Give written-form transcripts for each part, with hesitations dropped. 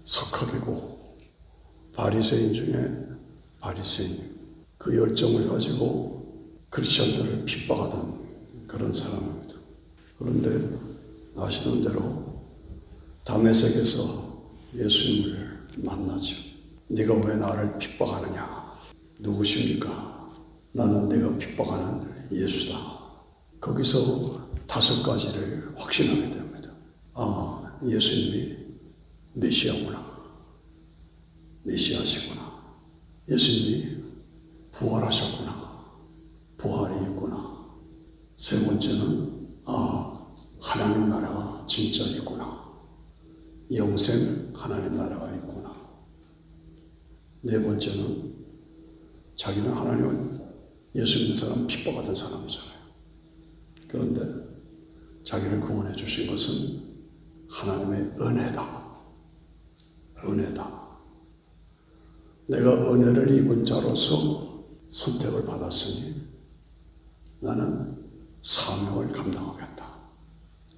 석학이고 바리새인 중에 바리새인, 그 열정을 가지고 크리스천들을 핍박하던 그런 사람입니다. 그런데 아시던 대로 다메섹에서 예수님을 만나죠. 네가 왜 나를 핍박하느냐? 누구십니까? 나는 네가 핍박하는 예수다. 거기서 5가지를 확신하게 됩니다. 아, 예수님이 메시아구나. 메시아시구나. 예수님이 부활하셨구나. 부활이 있구나. 세 번째는 하나님 나라가 진짜 있구나. 영생 하나님 나라가 있구나. 네 번째는 자기는 하나님을, 예수 믿는 사람 핍박하던 사람이잖아요. 그런데 자기를 구원해 주신 것은 하나님의 은혜다. 은혜다. 내가 은혜를 입은 자로서 선택을 받았으니 나는 사명을 감당하겠다.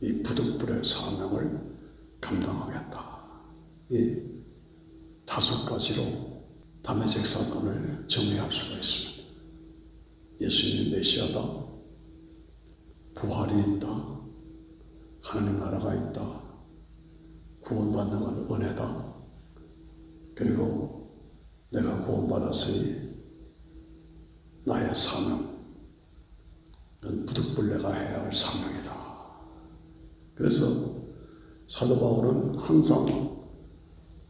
이 부득불의 사명을 감당하겠다. 이 5가지로 다메섹 사건을 정리할 수가 있습니다. 예수님이 메시아다. 부활이 있다. 하나님 나라가 있다. 구원받는 건 은혜다. 그리고 내가 구원받았으니 나의 사명은 부득불 내가 해야 할 사명이다. 그래서 사도 바울은 항상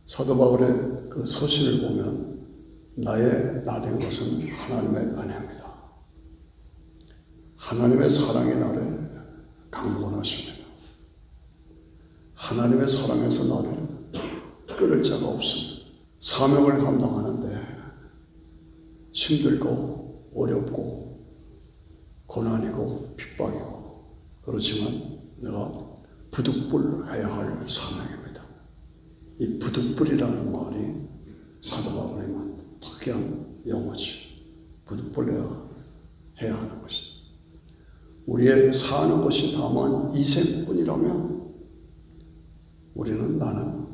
사도 바울의 그 서신을 보면 나 된 것은 하나님의 은혜입니다. 하나님의 사랑이 나를 강권하십니다. 하나님의 사랑에서 나를 끊을 자가 없습니다. 사명을 감당하는데 힘들고 어렵고 고난이고 핍박이고 그렇지만 내가 부득불 해야 할 사명입니다. 이 부득불이라는 말이 사도 바울에만 특이한 용어지. 부득불 해야 하는 것이다. 우리의 사는 것이 다만 이생뿐이라면 나는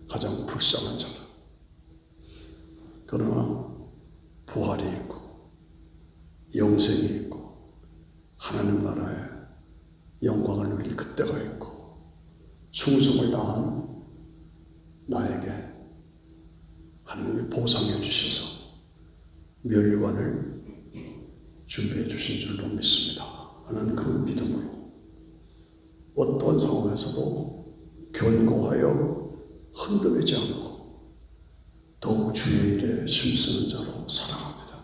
가장 불쌍한 자다. 그러나 부활이 있고 영생이 있고 하나님 나라의 영광을 누릴 그때가 있고 충성을 다한 나에게 하나님이 보상해 주셔서 멸류관을 준비해 주신 줄로 믿습니다. 하는 그 믿음으로 어떤 상황에서도 견고하여 흔들리지 않고 더욱 주의 일에 힘쓰는 자로 살아갑니다.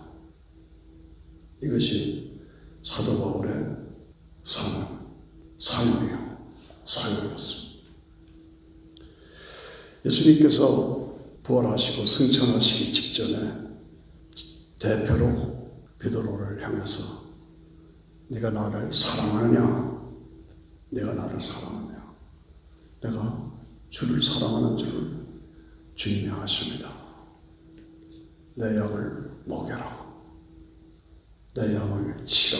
이것이 사도 바울의 삶이었습니다. 예수님께서 부활하시고 승천하시기 직전에 대표로 베드로를 향해서 네가 나를 사랑하느냐? 네가 나를 사랑하느냐? 내가 주를 사랑하는 줄을 주님이 아십니다. 내 양을 먹여라. 내 양을 치라.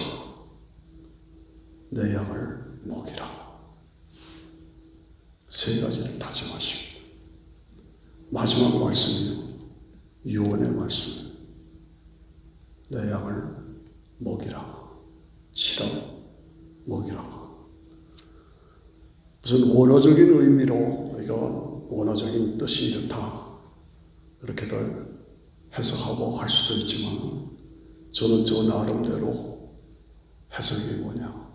내 양을 먹이라. 3가지를 다짐하십니다. 마지막 말씀이 유언의 말씀입니다. 내 양을 먹이라. 치라. 먹이라. 무슨 원어적인 의미로 우리가 원어적인 뜻이 이렇다 그렇게들 해석하고 할 수도 있지만 저는 저 나름대로 해석이 뭐냐?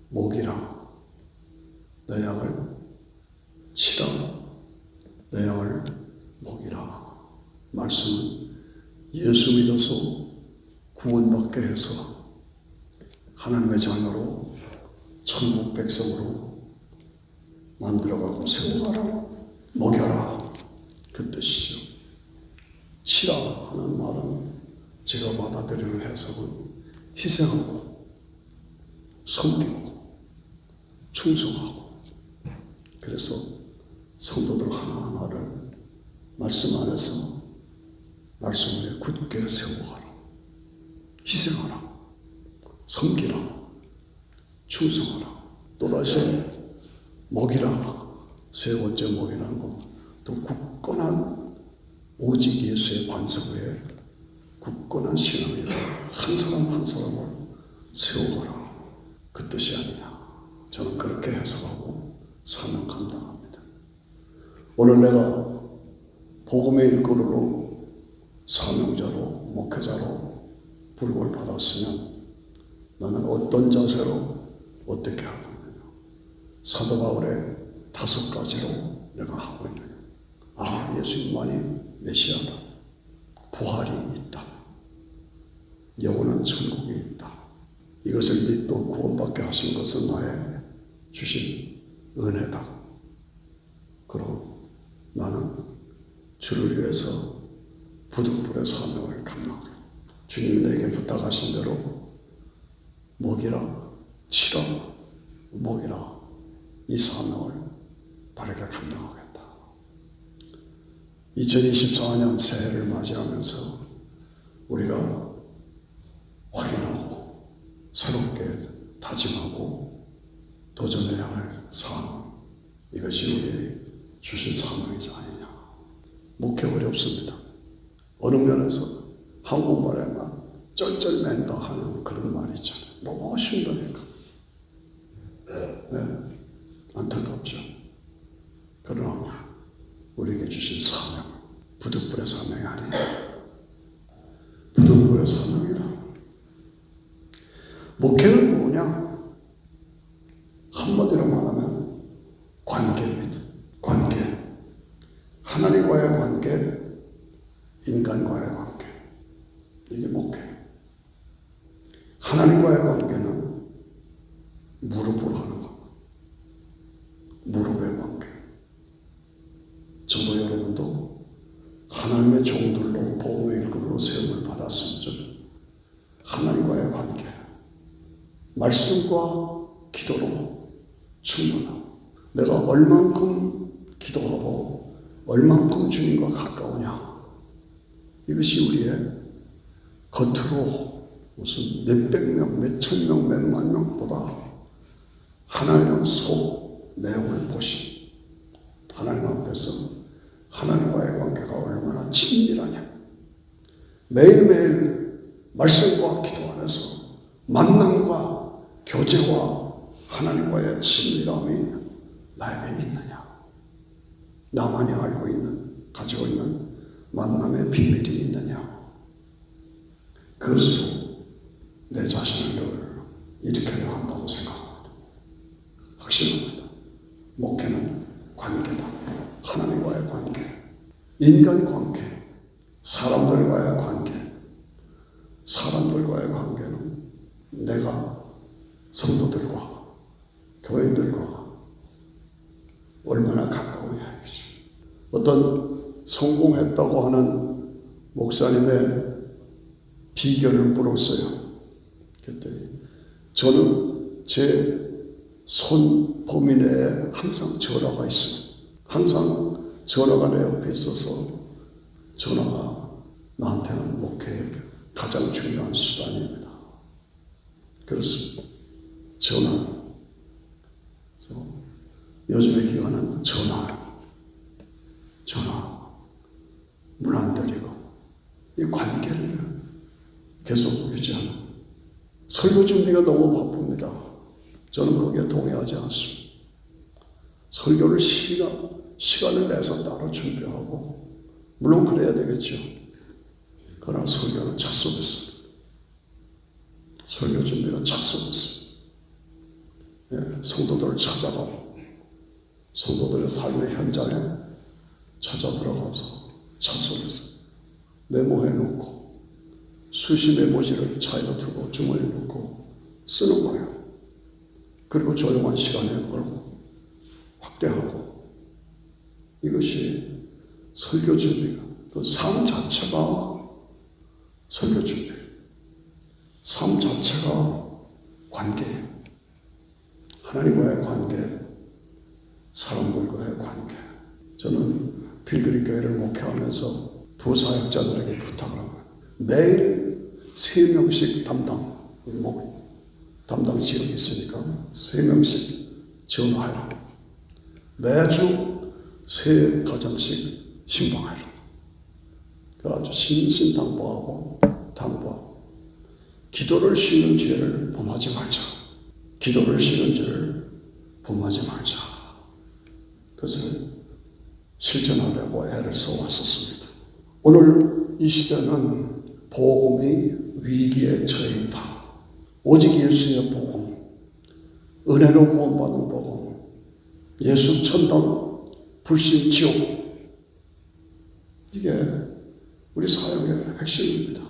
먹이라. 내 양을 치라. 내 양을 먹이라. 말씀은 예수 믿어서 구원받게 해서 하나님의 자녀로 천국 백성으로 만들어가고 세워가라. 먹여라. 그 뜻이죠. 치라 하는 말은 제가 받아들이는 해석은 희생하고 섬기고 충성하고, 그래서 성도들 하나하나를 말씀 안에서 말씀 위에 굳게 세워가라. 희생하라. 섬기라. 충성하라. 또다시 먹이라. 3번째 먹이라는 거, 또 굳건한 오직 예수의 반석 위에 굳건한 신앙으로 한 사람 한 사람을 세워가라. 그 뜻이 아니냐. 저는 그렇게 해석하고 사명 감당합니다. 오늘 내가 복음의 일꾼으로 사명자로 목회자로 부름을 받았으면 나는 어떤 자세로 어떻게 하고 있느냐. 사도 바울의 5가지로 내가 하고 있느냐. 예수님만이 메시아다. 부활이 있다. 영원한 천국이 있다. 이것을 믿고 구원받게 하신 것은 나의 주신 은혜다. 그리고 나는 주를 위해서 부득불의 사명을 감당하겠다. 주님이 내게 부탁하신 대로 먹이라, 치라, 먹이라, 이 사명을 바르게 감당하겠다. 2024년 새해를 맞이하면서 우리가 확인하고 새롭게 다짐하고 도전해야 할 사항, 이것이 우리 주신 사명이지 아니냐. 목회 어렵습니다. 어느 면에서 한국말에만 쩔쩔맨다 하는 그런 말이 있잖아요. 너무 힘드니까. 네, 안타깝죠. 그러나 우리에게 주신 사명, 부득불의 사명이 아니에요. 부득불의 사명이다. 목회는 뭐냐? 한마디로 말하면 관계입니다. 관계. 하나님과의 관계, 인간과의 관계. 이게 목회. 하나님과의 관계는 무릎으로 하는 겁니다. 무릎의 관계. 저도 여러분도 하나님의 종들로 복음의 일꾼으로 세움을 받았으면 좀 하나님과의 관계, 말씀과 기도로 충분하고 내가 얼만큼 기도하고 얼만큼 주님과 가까우냐, 이것이 우리의 겉으로 무슨 몇백 명, 몇천 명, 몇만 명보다 하나님은 속 내용을 보신 하나님 앞에서 하나님과의 관계가 얼마나 친밀하냐. 매일매일 말씀과 기도 안에서 만남과 교제와 하나님과의 친밀함이 나에게 있느냐. 나만이 알고 있는, 가지고 있는 만남의 비밀이 있느냐. 그것으로 내 자신을 늘 일으켜야 한다고 생각합니다. 확신합니다. 목회는 관계다. 하나님과의 관계, 인간 관계, 사람들과의 관계. 사람들과의 관계는 내가 성도들과 교인들과 얼마나 가까우냐 이거지. 어떤 성공했다고 하는 목사님의 비결을 물었어요. 그랬더니 저는 제 손 범위 내에 항상 전화가 있어요. 항상 전화가 내 옆에 있어서 전화가 나한테는 목회의 가장 중요한 수단입니다. 그래서 전화. 그래서 요즘의 기간은 전화. 문 안 들리고 이 관계를 계속 유지하는. 설교 준비가 너무 바쁩니다. 저는 거기에 동의하지 않습니다. 설교를 시간을 내서 따로 준비하고, 물론 그래야 되겠죠. 그러나 설교는 차 속에서. 설교 준비는 차 속에서. 성도들을 찾아가고, 성도들의 삶의 현장에 찾아 들어가서 차 속에서 메모해 놓고, 수시 메모지를 차에다 두고 주머니에 넣고 쓰는 거예요. 그리고 조용한 시간에 걸고 확대하고. 이것이 설교 준비가, 그 삶 자체가 설교 준비. 삶 자체가 관계예요. 하나님과의 관계, 사람들과의 관계. 저는 필그림 교회를 목회하면서 부사역자들에게 부탁을 합니다. 매일 3명씩 담당 지역이 있으니까 3명씩 전화해라. 매주 3가정씩 신방해라. 그래가지고 신신당부하고 당부하고 기도를 쉬는 죄를 범하지 말자. 기도를 쉬는 죄를 범하지 말자. 그것을 실천하려고 애를 써왔었습니다. 오늘 이 시대는 복음이 위기에 처해 있다. 오직 예수의 복음, 은혜로 구원받은 복음, 예수 천당, 불신 지옥, 이게 우리 사역의 핵심입니다.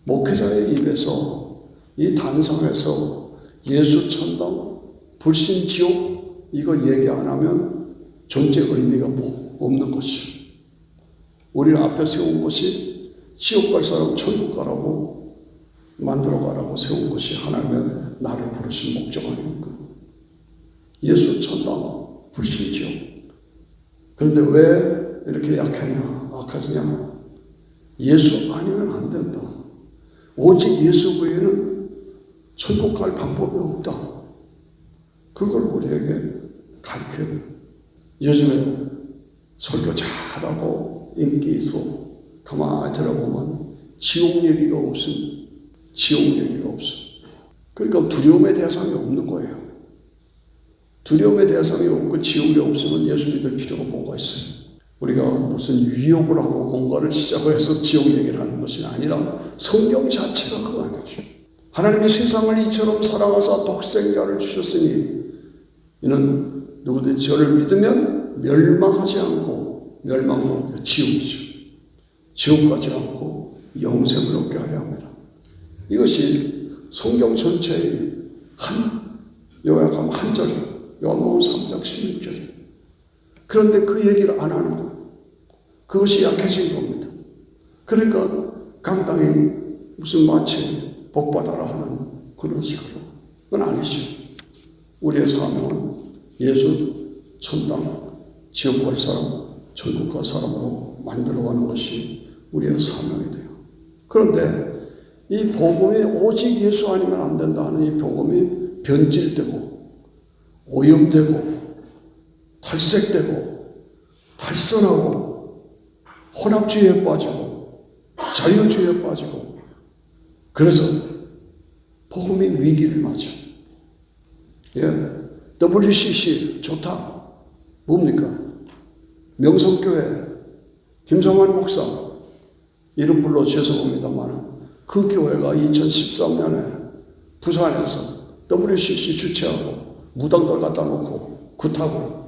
목회자의 입에서 이 단상에서 예수 천당, 불신 지옥 이거 얘기 안 하면 존재 의미가 없는 것이요. 우리를 앞에 세운 것이 지옥 갈 사람 천국 가라고 만들어 가라고 세운 것이 하나님의 나를 부르신 목적 아닙니까? 예수 천당, 불신 지옥. 그런데 왜 이렇게 악하냐? 예수 아니면 안 된다. 오직 예수 외에는 천국 갈 방법이 없다. 그걸 우리에게 가르쳐야 돼요. 요즘에 설교 잘하고 인기 있어. 가만히 들어보면 지옥 얘기가 없음. 지옥 얘기가 없음. 그러니까 두려움의 대상이 없는 거예요. 두려움의 대상이 없고 지옥이 없으면 예수 믿을 필요가 뭐가 있어요? 우리가 무슨 위협을 하고 공갈을 시작해서 지옥 얘기를 하는 것이 아니라 성경 자체가 그거 아니죠. 하나님이 세상을 이처럼 사랑하사 독생자를 주셨으니 이는 누구든지 저를 믿으면 멸망하지 않고 멸망은 지옥이죠. 지옥 가지 않고 영생을 얻게 하려 합니다. 이것이 성경 전체의 요약하면 한 절이에요. 요한복음 3장 16절이에요. 그런데 그 얘기를 안 하는 거예요. 그것이 약해진 겁니다. 그러니까 강당이 무슨 마치 복받아라 하는 그런 식으로. 그건 아니죠. 우리의 사명은 예수 천당, 지옥 갈 사람, 천국 갈 사람으로 만들어가는 것이 우리의 사명이 돼요. 그런데 이 복음이 오직 예수 아니면 안 된다 하는 이 복음이 변질되고 오염되고 탈색되고 탈선하고 혼합주의에 빠지고 자유주의에 빠지고 그래서 복음이 위기를 맞아. WCC 좋다. 뭡니까? 명성교회 김성환 목사 이름 불러 죄송합니다만 그 교회가 2013년에 부산에서 WCC 주최하고 무당들 갖다 놓고 굿하고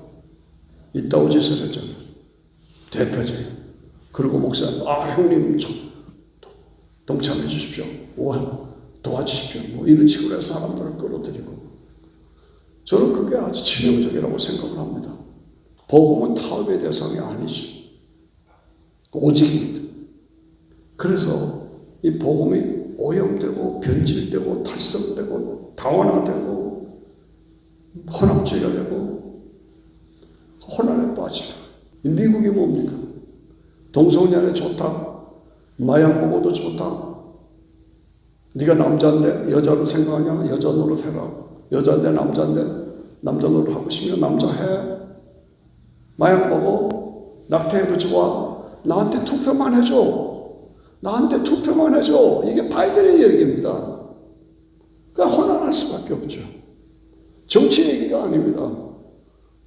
이따오 짓을 했잖아요. 대표적인. 그리고 목사님 형님 동참해 주십시오. 도와주십시오. 이런 식으로 해서 사람들을 끌어들이고 저는 그게 아주 치명적이라고 생각을 합니다. 복음은 타협의 대상이 아니지. 오직입니다. 그래서 이 복음이 오염되고 변질되고 탈성되고 다원화되고 혼합주의가 되고 혼란에 빠지다. 미국이 뭡니까? 동성연애 좋다. 마약 먹어도 좋다. 네가 남자인데 여자로 생각하냐? 여자 노릇해라. 여자인데 남자인데 남자 노릇 하고 싶으면 남자 해. 마약 먹어. 낙태해도 좋아. 나한테 투표만 해줘. 나한테 투표만 해줘. 이게 바이든의 얘기입니다. 그러니까 혼란할 수밖에 없죠. 정치 얘기가 아닙니다.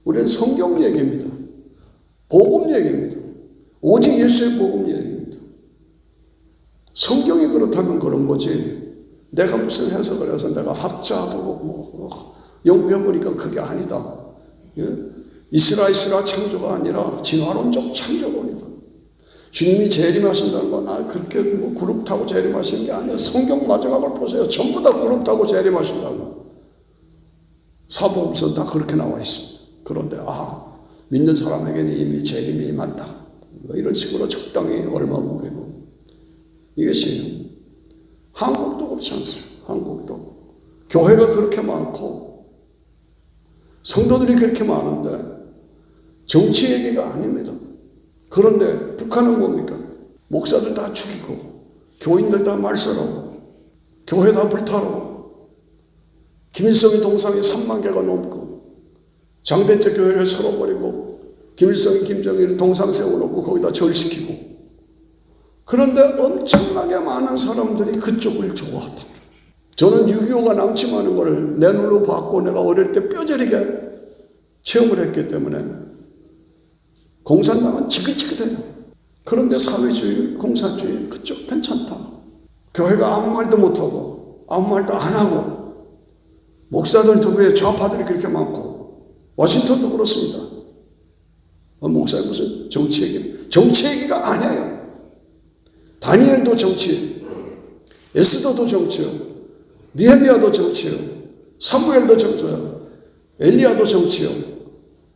우리는 성경 얘기입니다. 복음 얘기입니다. 오직 예수의 복음 얘기입니다. 성경이 그렇다면 그런 거지. 내가 무슨 해석을 해서 내가 학자도 연구해보니까 그게 아니다. 이스라 창조가 아니라 진화론적 창조론이다. 주님이 재림하신다는 건 그렇게 그룹 타고 재림하시는 게 아니에요. 성경 마지막을 보세요. 전부 다 그룹 타고 재림하신다고. 사복음서는 다 그렇게 나와 있습니다. 그런데 믿는 사람에게는 이미 재림이 임한다. 이런 식으로 적당히 얼마먹이고 이것이 한국도 그렇지 않습니다. 한국도 교회가 그렇게 많고 성도들이 그렇게 많은데 정치 얘기가 아닙니다. 그런데 북한은 뭡니까? 목사들 다 죽이고 교인들 다 말살하고 교회 다 불타고 김일성이 동상이 3만 개가 넘고 장대째 교회를 설어버리고 김일성이 김정일이 동상 세워놓고 거기다 절시키고 그런데 엄청나게 많은 사람들이 그쪽을 좋아한다. 저는 6.25가 남침하는 걸 내 눈으로 봤고 내가 어릴 때 뼈저리게 체험을 했기 때문에 공산당은 지긋지긋해요. 그런데 사회주의, 공산주의 그쪽 괜찮다. 교회가 아무 말도 못하고 아무 말도 안 하고 목사들 두부에 좌파들이 그렇게 많고 워싱턴도 그렇습니다. 목사님 무슨 정치 얘기? 정치 얘기가 아니에요. 다니엘도 정치, 에스더도 정치요, 느헤미야도 정치요, 사무엘도 정치요, 엘리야도 정치요.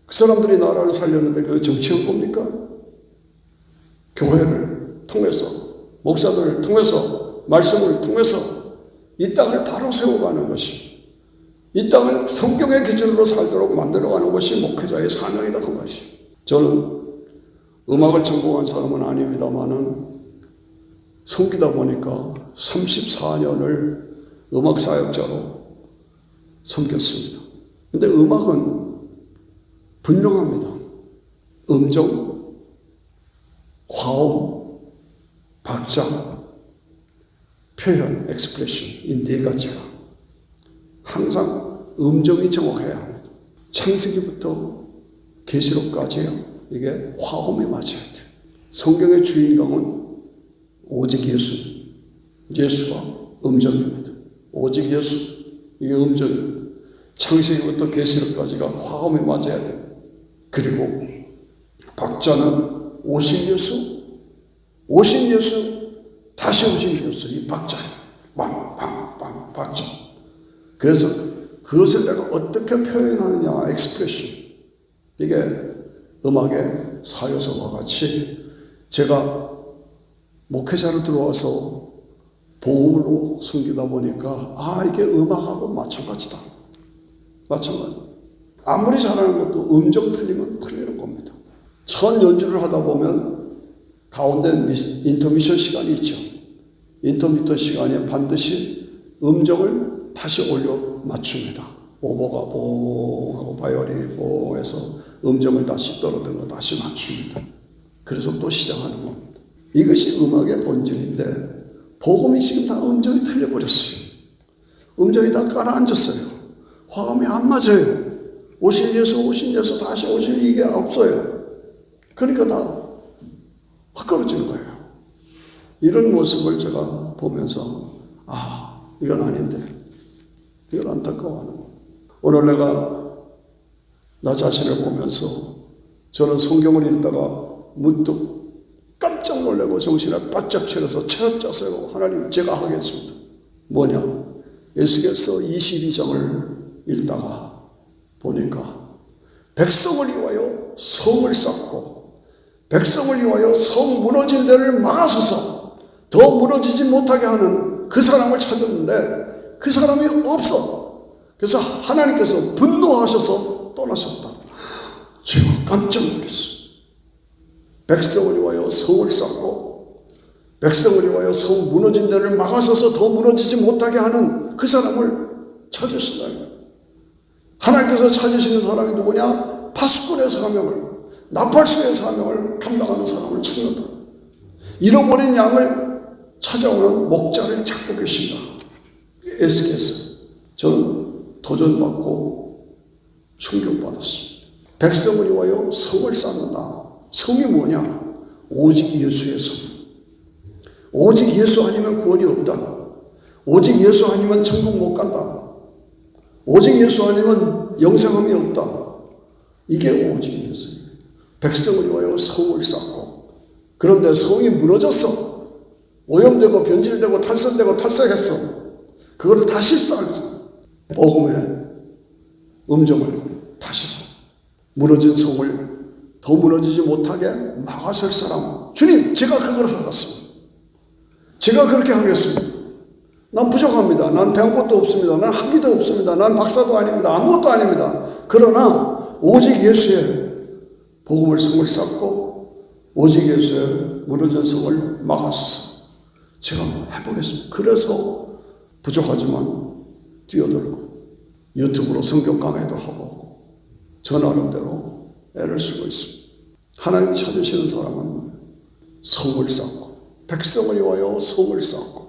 그 사람들이 나라를 살렸는데 그 정치한 겁니까? 교회를 통해서, 목사들을 통해서, 말씀을 통해서 이 땅을 바로 세워가는 것이, 이 땅을 성경의 기준으로 살도록 만들어가는 것이 목회자의 사명이다 그 말이에요. 저는 음악을 전공한 사람은 아닙니다만은 섬기다 보니까 34년을 음악 사역자로 섬겼습니다. 근데 음악은 분명합니다. 음정, 화음, 박자, 표현, expression 이 네 가지가 항상 음정이 정확해야 합니다. 창세기부터 계시록까지요. 이게 화음이 맞아야 돼요. 성경의 주인공은 오직 예수, 예수가 음정입니다. 오직 예수, 이게 음정입니다. 창세기부터 계시록까지가 화음이 맞아야 돼요. 그리고 박자는 오신 예수, 오신 예수, 다시 오신 예수, 이 박자, 빵빵빵 박자. 그래서 그것을 내가 어떻게 표현하느냐, expression. 이게 음악의 사요소와 같이 제가 목회자로 들어와서 복음으로 섬기다 보니까 이게 음악하고 마찬가지다. 마찬가지. 아무리 잘하는 것도 음정 틀리면 틀리는 겁니다. 첫 연주를 하다 보면 가운데 인터미션 시간이 있죠. 인터미터 시간에 반드시 음정을 다시 올려 맞춥니다. 오보가 보 하고 바이올린이 보 해서 음정을 다시 떨어뜨려 다시 맞춥니다. 그래서 또 시작하는 겁니다. 이것이 음악의 본질인데 복음이 지금 다 음정이 틀려버렸어요. 음정이 다 깔아앉았어요. 화음이 안 맞아요. 오신 예수 다시 오신 이게 없어요. 그러니까 다 헛걸어지는 거예요. 이런 모습을 제가 보면서 이건 아닌데 이건 안타까워하는 거예요. 오늘 내가 나 자신을 보면서 저는 성경을 읽다가 문득 깜짝 놀라고 정신을 바짝 차려서 차렸자세요. 하나님 제가 하겠습니다. 뭐냐? 에스겔서 22장을 읽다가 보니까 백성을 위하여 성을 쌓고 백성을 위하여 성 무너진 데를 막아서서 더 무너지지 못하게 하는 그 사람을 찾았는데 그 사람이 없어. 그래서 하나님께서 분노하셔서 떠나셨다. 제가 깜짝 놀랐어요. 백성을 위하여 성을 쌓고 백성을 위하여 성 무너진 데를 막아서서 더 무너지지 못하게 하는 그 사람을 찾으신다. 하나님께서 찾으시는 사람이 누구냐? 파수꾼의 사명을, 나팔수의 사명을 감당하는 사람을 찾는다. 잃어버린 양을 찾아오는 목자를 찾고 계신다. 에스겔서. 저는 도전받고 충격받았습니다. 백성을 위하여 성을 쌓는다. 성이 뭐냐? 오직 예수의 성. 오직 예수 아니면 구원이 없다. 오직 예수 아니면 천국 못 간다. 오직 예수 아니면 영생함이 없다. 이게 오직 예수예요. 백성을 위하여 성을 쌓고 그런데 성이 무너졌어. 오염되고 변질되고 탈선되고 탈색했어. 그걸 다시 쌓았어. 복음의 음정을 다시 쌓아. 무너진 성을 더 무너지지 못하게 막아설 사람. 주님, 제가 그걸 하겠습니다. 제가 그렇게 하겠습니다. 난 부족합니다. 난 배운 것도 없습니다. 난 학위도 없습니다. 난 박사도 아닙니다. 아무것도 아닙니다. 그러나 오직 예수의 복음을 성을 쌓고 오직 예수의 무너진 성을 막았어. 제가 해보겠습니다. 그래서 부족하지만 뛰어들고 유튜브로 성경 강의도 하고 저 나름대로 애를 쓰고 있습니다. 하나님 찾으시는 사람은 성을 쌓고 백성을 위하여 성을 쌓고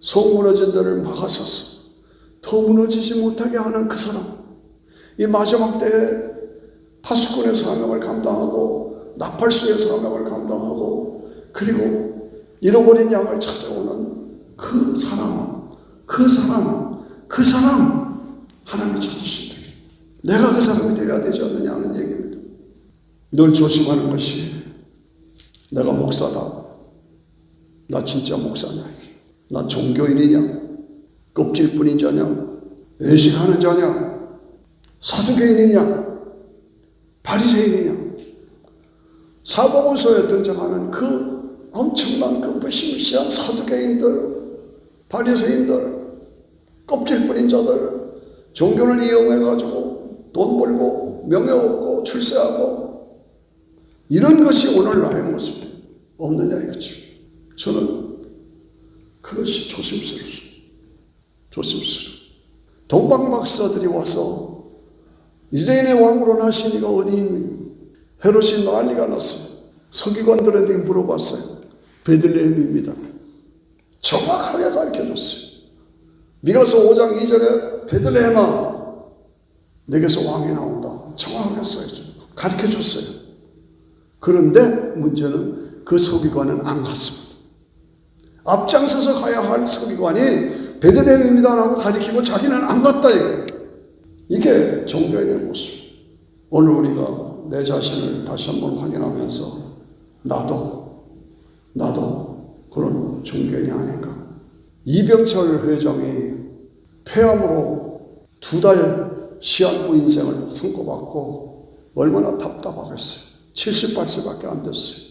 성 무너진 데를 막아서서 더 무너지지 못하게 하는 그 사람, 이 마지막 때에 파수꾼의 사명을 감당하고 나팔수의 사명을 감당하고 그리고 잃어버린 양을 찾아오는 그 사람 하나님이 찾으신 분. 내가 그 사람이 되어야 되지 않느냐 하는 얘기입니다. 늘 조심하는 것이 내가 목사다, 나 진짜 목사냐, 나 종교인이냐, 껍질뿐인 자냐, 외식하는 자냐, 사두개인이냐, 바리새인이냐. 사복음서에 등장하는 그 엄청난 그 무시무시한 사두개인들, 바리새인들, 껍질뿐인 자들, 종교를 이용해가지고 돈 벌고 명예 얻고 출세하고 이런 것이 오늘 나의 모습 없느냐 이거죠. 저는 그것이 조심스럽습니다. 동방 박사들이 와서 유대인의 왕으로 나신 이가 어디 있니? 헤롯이 난리가 났어요. 서기관들한테 물어봤어요. 베들레헴입니다. 정확하게 가르쳐줬어요. 미가서 5장 2절에 베들레헴아 내게서 왕이 나온다. 정확하게 가르쳐줬어요. 그런데 문제는 그 서기관은 안 갔습니다. 앞장서서 가야 할 서기관이 베들레헴입니다라고 가리키고 자기는 안 갔다 이게 종교인의 모습. 오늘 우리가 내 자신을 다시 한번 확인하면서 나도 그런 종교인이 아닌가. 이병철 회장이 폐암으로 2달 시한부 인생을 선고받고 얼마나 답답하겠어요. 78세밖에 안 됐어요.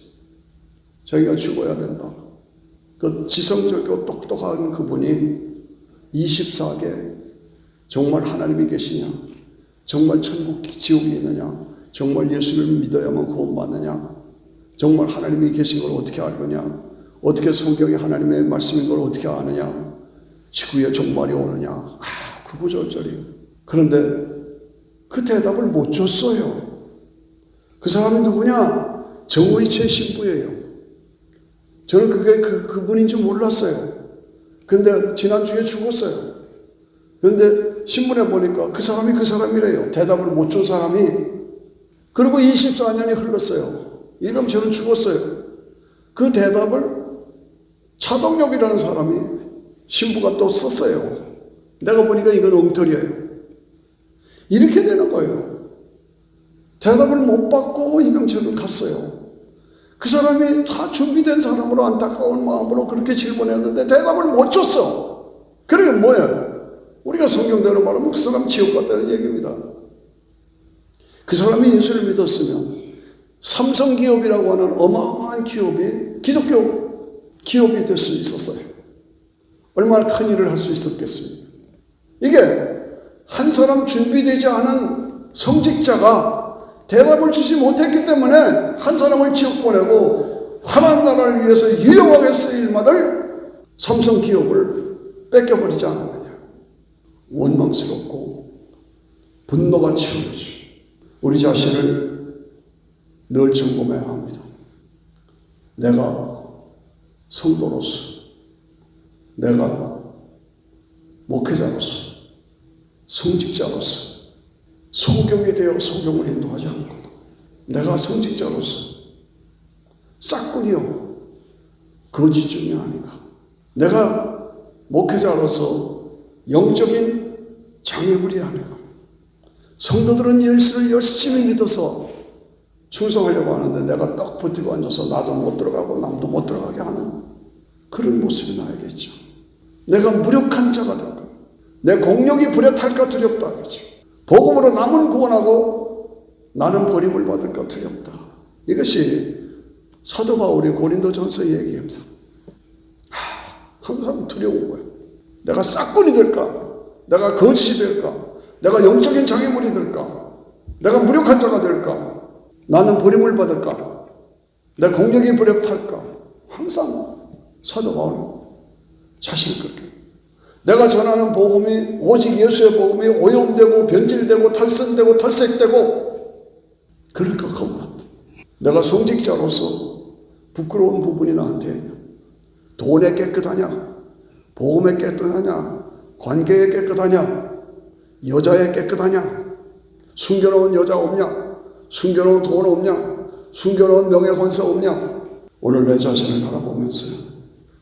자기가 죽어야 된다. 그 지성적이고 똑똑한 그분이 24개 정말 하나님이 계시냐, 정말 천국 지옥이 있느냐, 정말 예수를 믿어야만 구원받느냐, 정말 하나님이 계신 걸 어떻게 알느냐, 어떻게 성경이 하나님의 말씀인 걸 어떻게 아느냐, 지구에 종말이 오느냐, 구구절절이에요. 그런데 그 대답을 못 줬어요. 그 사람이 누구냐? 정의체 신부예요. 저는 그게 그분인 줄 몰랐어요. 근데 지난주에 죽었어요. 그런데 신문에 보니까 그 사람이래요. 대답을 못 준 사람이. 그리고 24년이 흘렀어요. 이병철은 죽었어요. 그 대답을 차동혁이라는 사람이 신부가 또 썼어요. 내가 보니까 이건 엉터리예요. 이렇게 되는 거예요. 대답을 못 받고 이병철은 갔어요. 그 사람이 다 준비된 사람으로 안타까운 마음으로 그렇게 질문했는데 대답을 못 줬어. 그러게 뭐예요? 우리가 성경대로 말하면 그 사람 지옥 갔다는 얘기입니다. 그 사람이 예수를 믿었으면 삼성기업이라고 하는 어마어마한 기업이 기독교 기업이 될 수 있었어요. 얼마나 큰 일을 할 수 있었겠습니까? 이게 한 사람 준비되지 않은 성직자가 대답을 주지 못했기 때문에 한 사람을 지옥 보내고 하나님 나라를 위해서 유용하게 쓰일 만을 삼성기업을 뺏겨버리지 않았느냐. 원망스럽고 분노가 치열해져. 우리 자신을 늘 점검해야 합니다. 내가 성도로서, 내가 목회자로서, 성직자로서 소경이 되어 소경을 인도하지 않고, 내가 성직자로서 싹군이요 거짓중이 아닌가, 내가 목회자로서 영적인 장애물이 아닌가. 성도들은 예수를 열심히 믿어서 충성하려고 하는데 내가 딱 버티고 앉아서 나도 못 들어가고 남도 못 들어가게 하는 그런 모습이 나야겠죠. 내가 무력한 자가 될까, 내 공력이 불에 탈까 두렵다 하겠죠. 복음으로 남은 구원하고 나는 버림을 받을까 두렵다. 이것이 사도 바울이 고린도전서 얘기입니다. 항상 두려운 거예요. 내가 싹군이 될까, 내가 거짓이 될까, 내가 영적인 장애물이 될까, 내가 무력한 자가 될까, 나는 버림을 받을까, 내 공력이 불에 탈까. 항상 사도 바울은 자신을 그렇게, 내가 전하는 복음이 오직 예수의 복음이 오염되고 변질되고 탈선되고 탈색되고 그럴까 겁난다. 내가 성직자로서 부끄러운 부분이 나한테 있냐, 돈에 깨끗하냐? 복음에 깨끗하냐? 관계에 깨끗하냐? 여자에 깨끗하냐? 숨겨놓은 여자 없냐? 숨겨놓은 돈 없냐? 숨겨놓은 명예권세 없냐? 오늘 내 자신을 바라보면서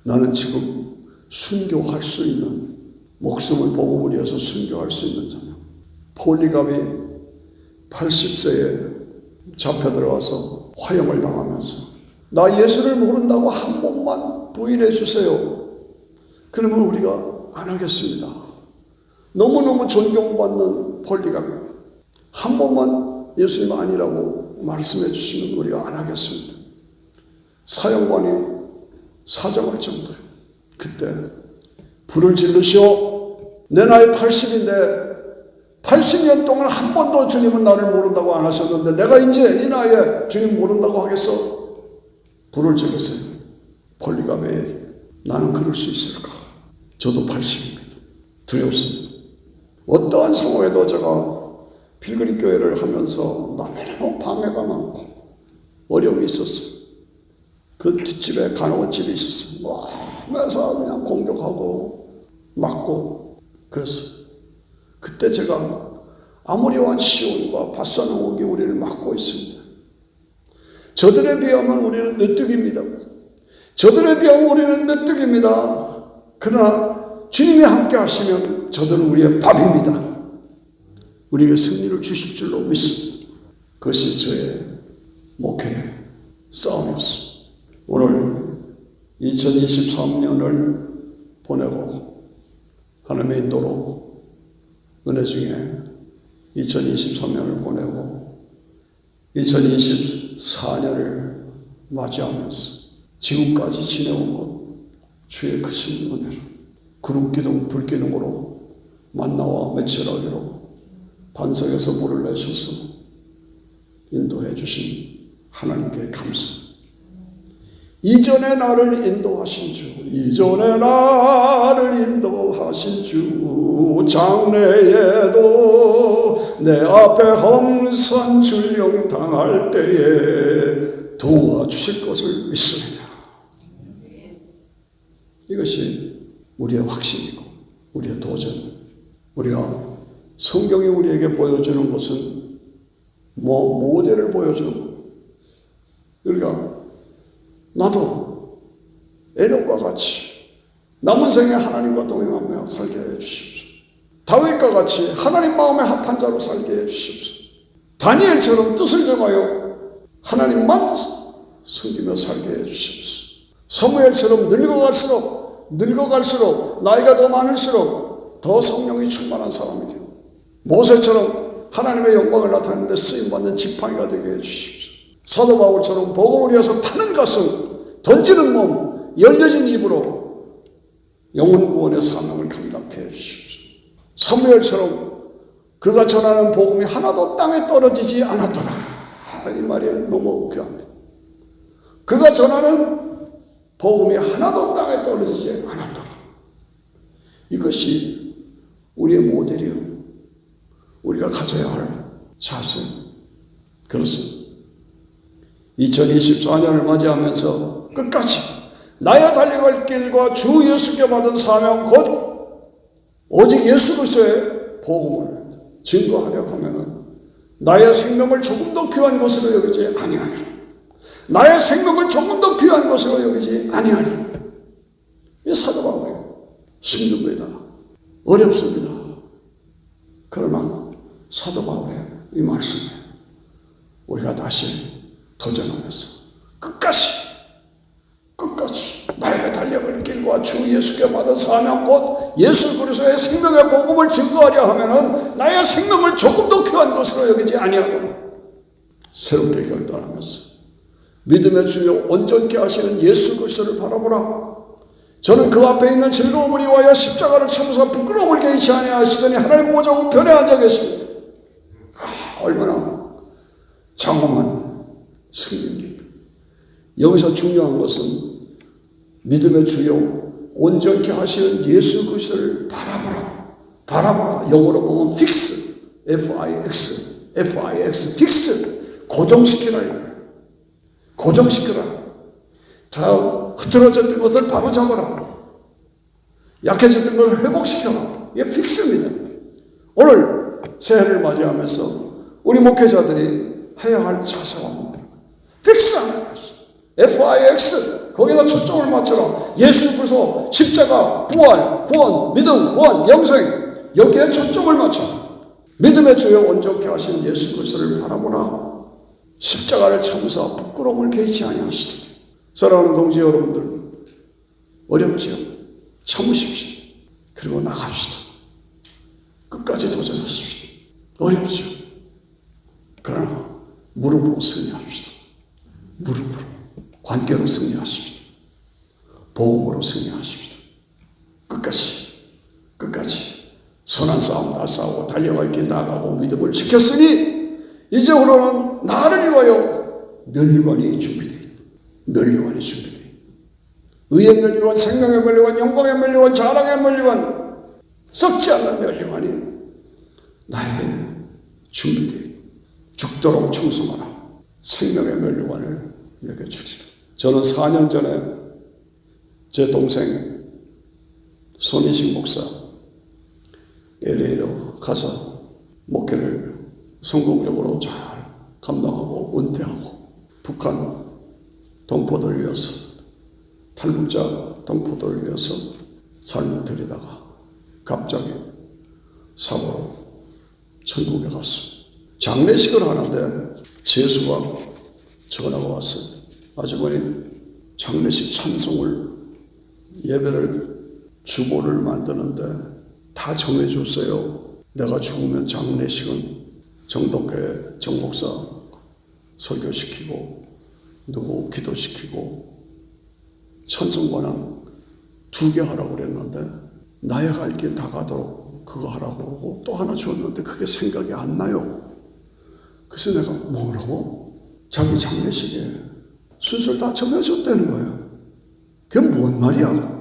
나는 지금 순교할 수 있는, 목숨을 복음을 위해서 순교할 수 있는 자냐? 폴리갑이 80세에 잡혀 들어가서 화형을 당하면서 나 예수를 모른다고 한 번만 부인해 주세요. 그러면 우리가 안 하겠습니다. 너무너무 존경받는 폴리갑이 한 번만 예수님 아니라고 말씀해 주시면 우리가 안 하겠습니다. 사형관이 사정할 정도예요. 그때 불을 지르시오. 내 나이 80인데 80년 동안 한 번도 주님은 나를 모른다고 안 하셨는데 내가 이제 이 나이에 주님 모른다고 하겠어? 불을 지르세요. 폴리갑에게 나는 그럴 수 있을까? 저도 80입니다. 두렵습니다. 어떠한 상황에도 제가 필그림 교회를 하면서 너무너무 방해가 많고 어려움이 있었어. 그 뒷집에 간호집이 있었어. 매사 그냥 공격하고 맞고 그랬어. 그때 제가 아모리와 시온과 바사나옥이 우리를 막고 있습니다. 저들에 비하면 우리는 메뚜기입니다. 저들에 비하면 우리는 메뚜기입니다. 그러나 주님이 함께 하시면 저들은 우리의 밥입니다. 우리에게 승리를 주실 줄로 믿습니다. 그것이 저의 목회 싸움이었습니다. 오늘 2023년을 보내고 하나님의 인도로 은혜 중에 2023년을 보내고 2024년을 맞이하면서 지금까지 지내온 것 주의 크신 은혜로 구름기둥 불기둥으로 만나와 맺혀라기로 반석에서 물을 내셔서 인도해 주신 하나님께 감사합니다. 이전에 나를 인도하신 주, 이전에 나를 인도하신 주, 장래에도 내 앞에 험산 출령 당할 때에 도와주실 것을 믿습니다. 이것이 우리의 확신이고 우리의 도전. 우리가 성경이 우리에게 보여주는 것은 모델을 보여주는 것. 그러니까 나도 에녹과 같이 남은 생에 하나님과 동행하며 살게 해주십시오. 다윗과 같이 하나님 마음에 합한 자로 살게 해주십시오. 다니엘처럼 뜻을 정하여 하나님만 섬기며 살게 해주십시오. 사무엘처럼 늙어갈수록 나이가 더 많을수록 더 성령이 충만한 사람이 되고 모세처럼 하나님의 영광을 나타내는데 쓰임받는 지팡이가 되게 해주십시오. 사도 바울처럼 복음을 위해서 타는 가슴, 던지는 몸, 열려진 입으로 영혼 구원의 사명을 감당케 해주십시오. 사무엘처럼 그가 전하는 복음이 하나도 땅에 떨어지지 않았더라. 이 말이 너무 귀합니다. 그가 전하는 복음이 하나도 땅에 떨어지지 않았더라. 이것이 우리의 모델이요, 우리가 가져야 할 자세. 그렇습니다. 2024년을 맞이하면서 끝까지 나의 달려갈 길과 주 예수께 받은 사명 곧 오직 예수 그리스도의 복음을 증거하려 하면은 나의 생명을 조금 더 귀한 것으로 여기지 아니하리라. 나의 생명을 조금 더 귀한 것으로 여기지 아니하리라. 이 사도 바울이 힘듭니다. 어렵습니다. 그러나 사도 바울의 이 말씀에 우리가 다시 도전하면서 끝까지 나의 달려갈 길과 주 예수께 받은 사명 곧 예수 그리스도의 생명의 복음을 증거하려 하면은 나의 생명을 조금 더 귀한 것으로 여기지 아니하고 새롭게 결단하면서 믿음의 주요 온전케 하시는 예수 그리스도를 바라보라. 저는 그 앞에 있는 즐거움을 위하여 십자가를 참으사 부끄러움을 개의치 아니하시더니 하나님 보좌 우편에 앉아 계십니다. 얼마나 장엄한 승리입니까? 여기서 중요한 것은 믿음의 주요 온전케 하시는 예수 그리스도를 바라보라. 영어로 보면 fix, fix, 고정시키라. 다 흐트러졌던 것을 바로잡아라. 약해졌던 것을 회복시켜라. 이게 픽스입니다. 오늘 새해를 맞이하면서 우리 목회자들이 해야 할 자세와 픽스하는 것이 FIX 거기다 초점을 맞춰라. 예수 그리스도 십자가, 부활, 구원, 믿음, 구원, 영생 여기에 초점을 맞춰 믿음의 주여 온전케 하신 예수 그리스도를 바라보라. 십자가를 참으사 부끄러움을 개의치 아니하시더니. 사랑하는 동지 여러분들, 어렵지요? 참으십시오. 그리고 나갑시다. 끝까지 도전하십시오. 어렵죠? 그러나 무릎으로 승리합시다. 무릎으로, 관계로 승리하십시다. 보험으로 승리하십시다. 끝까지 선한 싸움 다 싸우고 달려갈 길 나가고 믿음을 지켰으니 이제부터는 나를 위하여 면류관이 준비되어 있다. 면류관이 준비되어 있다. 의의 면류관, 생명의 면류관, 영광의 면류관, 자랑의 면류관, 썩지 않는 면류관이 나에게 준비되어 있다. 죽도록 충성하라. 생명의 면류관을 이렇게 주리라. 저는 4년 전에 제 동생 손희식 목사 LA로 가서 목회를 성공적으로 잘 감당하고 은퇴하고 북한 동포들 위해서 탈북자 동포들 위해서 삶을 드리다가 갑자기 사고로 천국에 갔습니다. 장례식을 하는데 재수가 전화가 왔어요. 아주머니 장례식 찬송을 예배를 주보를 만드는데 다 정해줬어요. 내가 죽으면 장례식은 정덕회 정목사 설교시키고 누구 기도시키고 찬송관은 2개 하라고 그랬는데 나의 갈 길 다 가도록 그거 하라고 하고 또 하나 줬는데 그게 생각이 안 나요. 그래서 내가 뭐라고? 자기 장례식에 순서를 다 정해줬다는 거예요. 그게 뭔 말이야?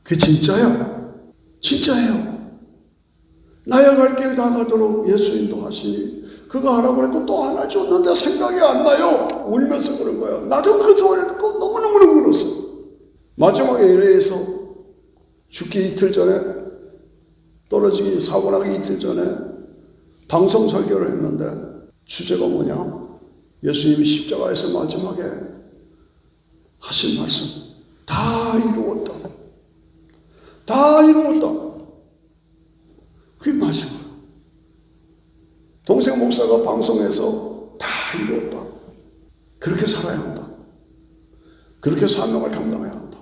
그게 진짜야? 진짜예요. 나의 갈 길 다 가도록 예수 인도하시니 그거 하라고 그랬고 또 하나 줬는데 생각이 안 나요. 울면서 그런 거야. 나도 그 소리 듣고 너무너무 울었어. 마지막에 LA에서 죽기 이틀 전에 떨어지기 사고 나기 이틀 전에 방송 설교를 했는데 주제가 뭐냐? 예수님이 십자가에서 마지막에 하신 말씀 다 이루었다. 다 이루었다. 그게 마지막. 동생 목사가 방송에서 다 이루었다. 그렇게 살아야 한다. 그렇게 사명을 감당해야 한다.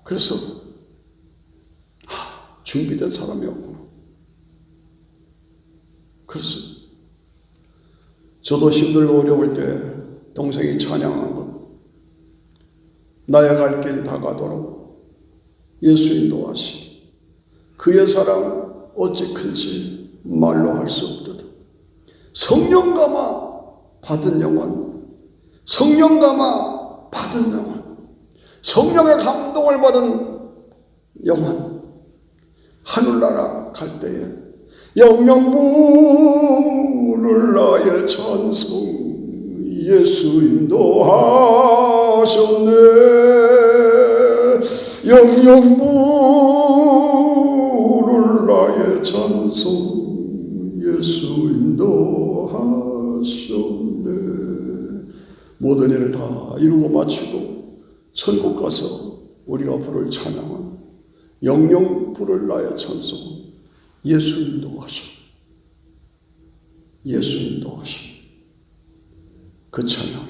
그래서 준비된 사람이었구나. 그래서 저도 힘들고 어려울 때 동생이 찬양한 것 나의 갈 길 다 가도록 예수 인도하시니 그의 사랑 어찌 큰지 말로 할 수 없도다. 성령 감화 받은 영혼, 성령 감화 받은 영혼, 성령의 감동을 받은 영혼, 하늘나라 갈 때에 영영 부를 나의 찬송 예수 인도하셨네. 영영 부를 나의 찬송 예수 인도하셨네. 모든 일을 다 이루고 마치고 천국 가서 우리가 부를 찬양은 영영 부를 나의 찬송 예수 인도하셨네. 예수 인도하신 그 찬양